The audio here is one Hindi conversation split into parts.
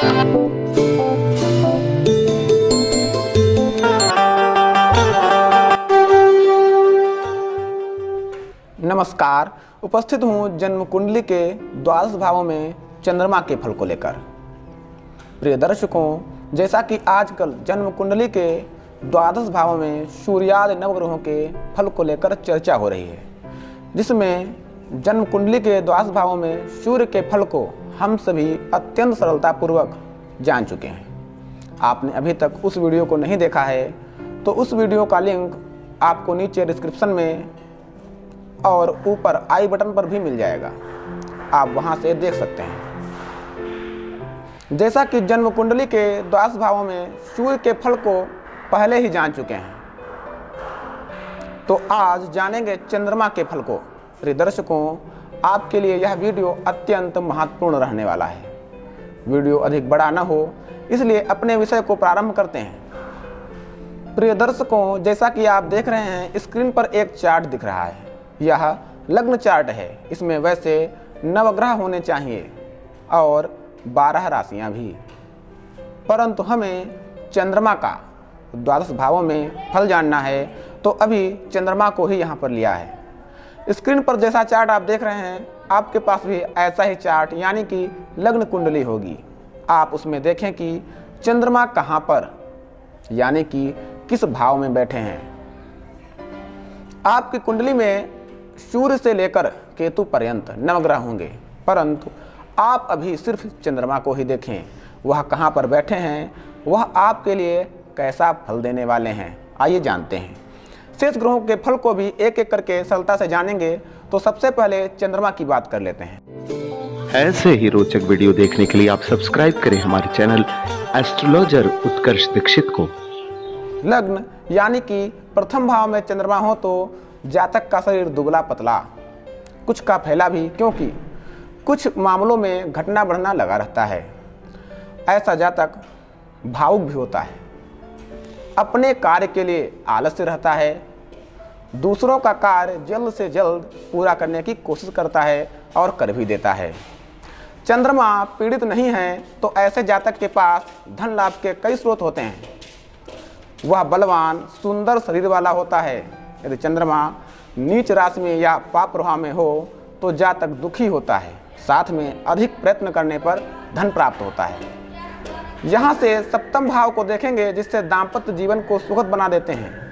नमस्कार। उपस्थित हूँ जन्म कुंडली के द्वादश भावों में चंद्रमा के फल को लेकर। प्रिय दर्शकों, जैसा कि आजकल जन्म कुंडली के द्वादश भावों में सूर्यादि नवग्रहों के फल को लेकर चर्चा हो रही है, जिसमें जन्म कुंडली के द्वादश भावों में सूर्य के फल को हम सभी अत्यंत सरलतापूर्वक जान चुके हैं। आपने अभी तक उस वीडियो को नहीं देखा है तो उस वीडियो का लिंक आपको नीचे डिस्क्रिप्शन में और ऊपर आई बटन पर भी मिल जाएगा, आप वहां से देख सकते हैं। जैसा कि जन्म कुंडली के द्वादश भावों में सूर्य के फल को पहले ही जान चुके हैं, तो आज जानेंगे चंद्रमा के फल को। प्रिय दर्शकों, आपके लिए यह वीडियो अत्यंत महत्वपूर्ण रहने वाला है। वीडियो अधिक बड़ा न हो, इसलिए अपने विषय को प्रारंभ करते हैं। प्रिय दर्शकों, जैसा कि आप देख रहे हैं, स्क्रीन पर एक चार्ट दिख रहा है। यह लग्न चार्ट है। इसमें वैसे नवग्रह होने चाहिए और 12 राशियां भी, परंतु हमें चंद्रमा का द्वादश भावों में फल जानना है, तो अभी चंद्रमा को ही यहाँ पर लिया है। स्क्रीन पर जैसा चार्ट आप देख रहे हैं, आपके पास भी ऐसा ही चार्ट यानी कि लग्न कुंडली होगी। आप उसमें देखें कि चंद्रमा कहाँ पर यानी कि किस भाव में बैठे हैं। आपकी कुंडली में सूर्य से लेकर केतु पर्यंत नवग्रह होंगे, परंतु आप अभी सिर्फ चंद्रमा को ही देखें, वह कहाँ पर बैठे हैं, वह आपके लिए कैसा फल देने वाले हैं। आइए जानते हैं। शेष ग्रहों के फल को भी एक एक करके सरलता से जानेंगे। तो सबसे पहले चंद्रमा की बात कर लेते हैं। ऐसे ही रोचक वीडियो देखने के लिए आप सब्सक्राइब करें हमारे चैनल एस्ट्रोलॉजर उत्कर्ष दीक्षित को। लग्न यानी कि प्रथम भाव में चंद्रमा हो तो जातक का शरीर दुबला पतला, कुछ का फैला भी, क्योंकि कुछ मामलों में घटना बढ़ना लगा रहता है। ऐसा जातक भावुक भी होता है, अपने कार्य के लिए आलस्य रहता है, दूसरों का कार्य जल्द से जल्द पूरा करने की कोशिश करता है और कर भी देता है। चंद्रमा पीड़ित नहीं है तो ऐसे जातक के पास धन लाभ के कई स्रोत होते हैं। वह बलवान सुंदर शरीर वाला होता है। यदि चंद्रमा नीच राशि में या पाप प्रभाव में हो तो जातक दुखी होता है, साथ में अधिक प्रयत्न करने पर धन प्राप्त होता है। यहाँ से सप्तम भाव को देखेंगे, जिससे दाम्पत्य जीवन को सुखद बना देते हैं।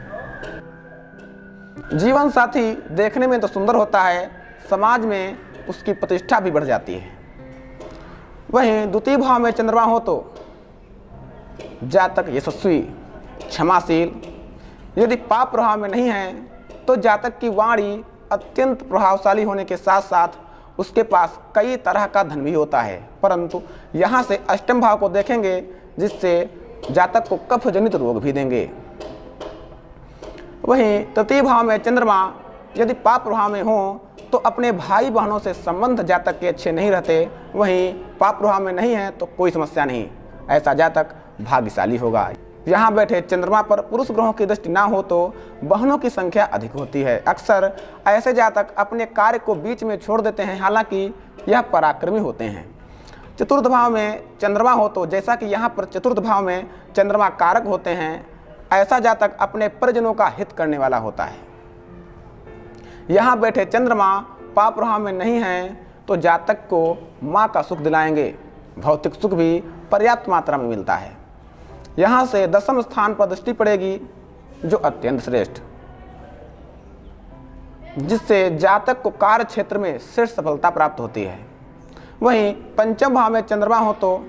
जीवन साथी देखने में तो सुंदर होता है, समाज में उसकी प्रतिष्ठा भी बढ़ जाती है। वहीं द्वितीय भाव में चंद्रमा हो तो जातक यशस्वी, क्षमाशील। यदि पाप प्रभाव में नहीं है तो जातक की वाणी अत्यंत प्रभावशाली होने के साथ साथ उसके पास कई तरह का धन भी होता है। परंतु यहाँ से अष्टम भाव को देखेंगे, जिससे जातक को कफ जनित रोग भी देंगे। वहीं तृतीय भाव में चंद्रमा यदि पाप प्रभाव में हो तो अपने भाई बहनों से संबंध जातक के अच्छे नहीं रहते। वहीं पाप प्रभाव में नहीं है तो कोई समस्या नहीं, ऐसा जातक भाग्यशाली होगा। यहाँ बैठे चंद्रमा पर पुरुष ग्रहों की दृष्टि ना हो तो बहनों की संख्या अधिक होती है। अक्सर ऐसे जातक अपने कार्य को बीच में छोड़ देते हैं, हालांकि यह पराक्रमी होते हैं। चतुर्थ भाव में चंद्रमा हो तो जैसा कि यहाँ पर चतुर्थ भाव में चंद्रमा कारक होते हैं, ऐसा जातक अपने परिजनों का हित करने वाला होता है। यहाँ बैठे चंद्रमा पाप प्रभाव में नहीं है तो जातक को माँ का सुख दिलाएंगे। भौतिक सुख भी पर्याप्त मात्रा में मिलता है। यहाँ से दसम स्थान पर दृष्टि पड़ेगी, जो अत्यंत श्रेष्ठ, जिससे जातक को कार्य क्षेत्र में श्रेष्ठ सफलता प्राप्त होती है। वहीं पंचम भाव में चंद्रमा हो तो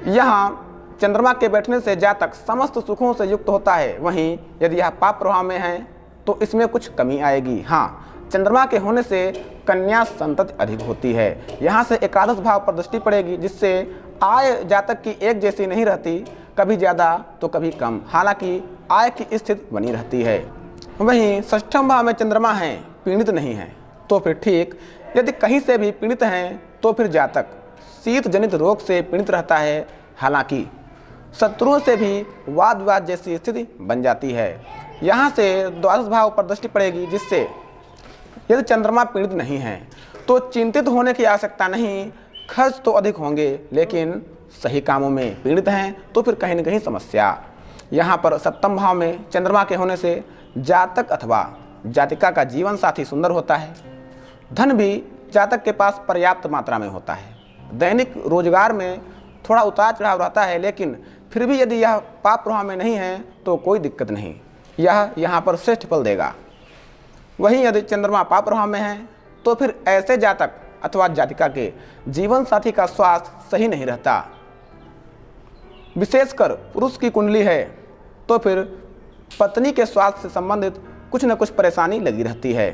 यहाँ चंद्रमा के बैठने से जातक समस्त सुखों से युक्त होता है। वहीं यदि यह पाप प्रभाव में है तो इसमें कुछ कमी आएगी। हाँ, चंद्रमा के होने से कन्या संतति अधिक होती है। यहाँ से एकादश भाव पर दृष्टि पड़ेगी, जिससे आय जातक की एक जैसी नहीं रहती, कभी ज़्यादा तो कभी कम, हालांकि आय की स्थिति बनी रहती है। वहीं षष्ठम भाव में चंद्रमा है, पीड़ित नहीं है तो फिर ठीक। यदि कहीं से भी पीड़ित हैं तो फिर जातक शीत जनित रोग से पीड़ित रहता है, हालांकि शत्रुओं से भी वाद विवाद जैसी स्थिति बन जाती है। यहाँ से द्वादश भाव पर दृष्टि पड़ेगी, जिससे यदि चंद्रमा पीड़ित नहीं है तो चिंतित होने की आवश्यकता नहीं, खर्च तो अधिक होंगे, लेकिन सही कामों में पीड़ित हैं तो फिर कहीं न कहीं समस्या। यहाँ पर सप्तम भाव में चंद्रमा के होने से जातक अथवा जातिका का जीवन साथी सुंदर होता है। धन भी जातक के पास पर्याप्त मात्रा में होता है। दैनिक रोजगार में थोड़ा उतार चढ़ाव रहता है, लेकिन फिर भी यदि यह पाप प्रभाव में नहीं है तो कोई दिक्कत नहीं, यह यहाँ पर श्रेष्ठ फल देगा। वहीं यदि चंद्रमा पाप प्रभाव में है तो फिर ऐसे जातक अथवा जातिका के जीवन साथी का स्वास्थ्य सही नहीं रहता। विशेषकर पुरुष की कुंडली है तो फिर पत्नी के स्वास्थ्य से संबंधित कुछ न कुछ परेशानी लगी रहती है।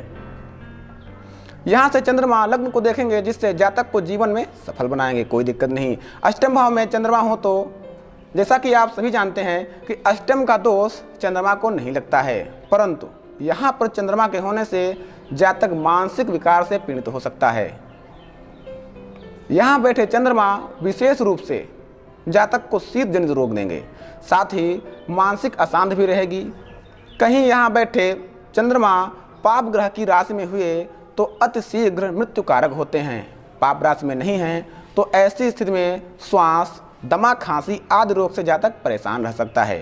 यहाँ से चंद्रमा लग्न को देखेंगे जिससे जातक को जीवन में सफल बनाएंगे, कोई दिक्कत नहीं। अष्टम भाव में चंद्रमा हो तो जैसा कि आप सभी जानते हैं कि अष्टम का दोष चंद्रमा को नहीं लगता है, परंतु यहाँ पर चंद्रमा के होने से जातक मानसिक विकार से पीड़ित हो सकता है। यहाँ बैठे चंद्रमा विशेष रूप से जातक को शीत जनित रोग देंगे, साथ ही मानसिक अशांत भी रहेगी। कहीं यहाँ बैठे चंद्रमा पाप ग्रह की राशि में हुए तो अति शीघ्र मृत्यु कारक होते हैं। पाप राशि में नहीं हैं तो ऐसी स्थिति में श्वास, दमा, खांसी आदि रोग से जातक परेशान रह सकता है।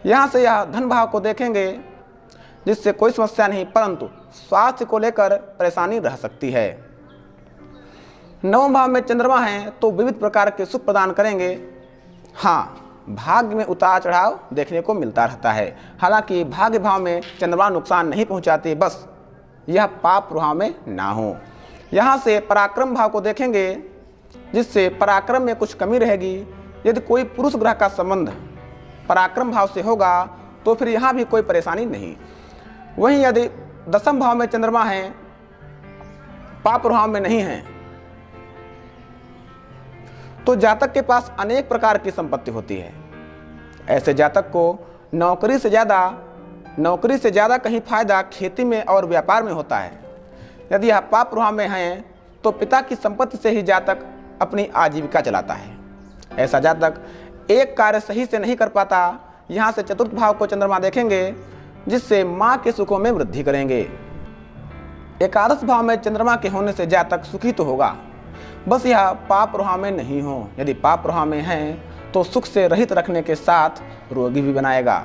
यहाँ से यह धन भाव को देखेंगे जिससे कोई समस्या नहीं, परंतु स्वास्थ्य को लेकर परेशानी रह सकती है। नवम भाव में चंद्रमा है तो विविध प्रकार के सुख प्रदान करेंगे। हाँ, भाग्य में उतार चढ़ाव देखने को मिलता रहता है। हालांकि भाग्य भाव में चंद्रमा नुकसान नहीं पहुंचाते, बस यह पाप प्रभाव में ना हो। यहाँ से पराक्रम भाव को देखेंगे जिससे पराक्रम में कुछ कमी रहेगी। यदि कोई पुरुष ग्रह का संबंध पराक्रम भाव से होगा तो फिर यहाँ भी कोई परेशानी नहीं। वहीं यदि दसम भाव में चंद्रमा है, पाप प्रभाव में नहीं है, तो जातक के पास अनेक प्रकार की संपत्ति होती है। ऐसे जातक को नौकरी से ज़्यादा कहीं फायदा खेती में और व्यापार में होता है। यदि यह पाप प्रभाव में है तो पिता की संपत्ति से ही जातक अपनी आजीविका चलाता है। ऐसा जातक एक कार्य सही से नहीं कर पाता। यहाँ से चतुर्थ भाव को चंद्रमा देखेंगे जिससे माँ के सुखों में वृद्धि करेंगे। एकादश भाव में चंद्रमा के होने से जातक सुखी तो होगा, बस यह पाप प्रभाव में नहीं हो। यदि पाप प्रभाव में है तो सुख से रहित रखने के साथ रोगी भी बनाएगा।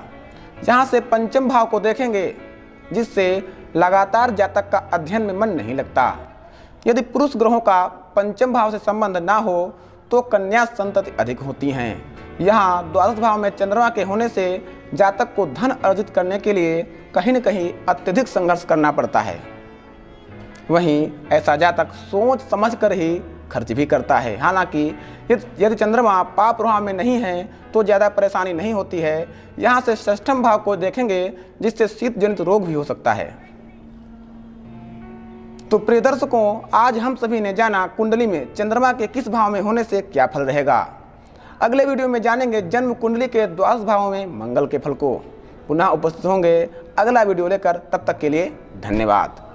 यहाँ से पंचम भाव को देखेंगे जिससे लगातार जातक का अध्ययन में मन नहीं लगता। यदि पुरुष ग्रहों का पंचम भाव से संबंध ना हो तो कन्या संतति अधिक होती हैं। यहाँ द्वादश भाव में चंद्रमा के होने से जातक को धन अर्जित करने के लिए कहीं न कहीं अत्यधिक संघर्ष करना पड़ता है। वहीं ऐसा जातक सोच समझ कर ही खर्च भी करता है। हालांकि यदि चंद्रमा पाप प्रभाव में नहीं है तो ज़्यादा परेशानी नहीं होती है। यहाँ से षष्ठम भाव को देखेंगे जिससे शीत जनित रोग भी हो सकता है। तो प्रिय दर्शकों, आज हम सभी ने जाना कुंडली में चंद्रमा के किस भाव में होने से क्या फल रहेगा। अगले वीडियो में जानेंगे जन्म कुंडली के द्वादश भावों में मंगल के फल को। पुनः उपस्थित होंगे अगला वीडियो लेकर, तब तक के लिए धन्यवाद।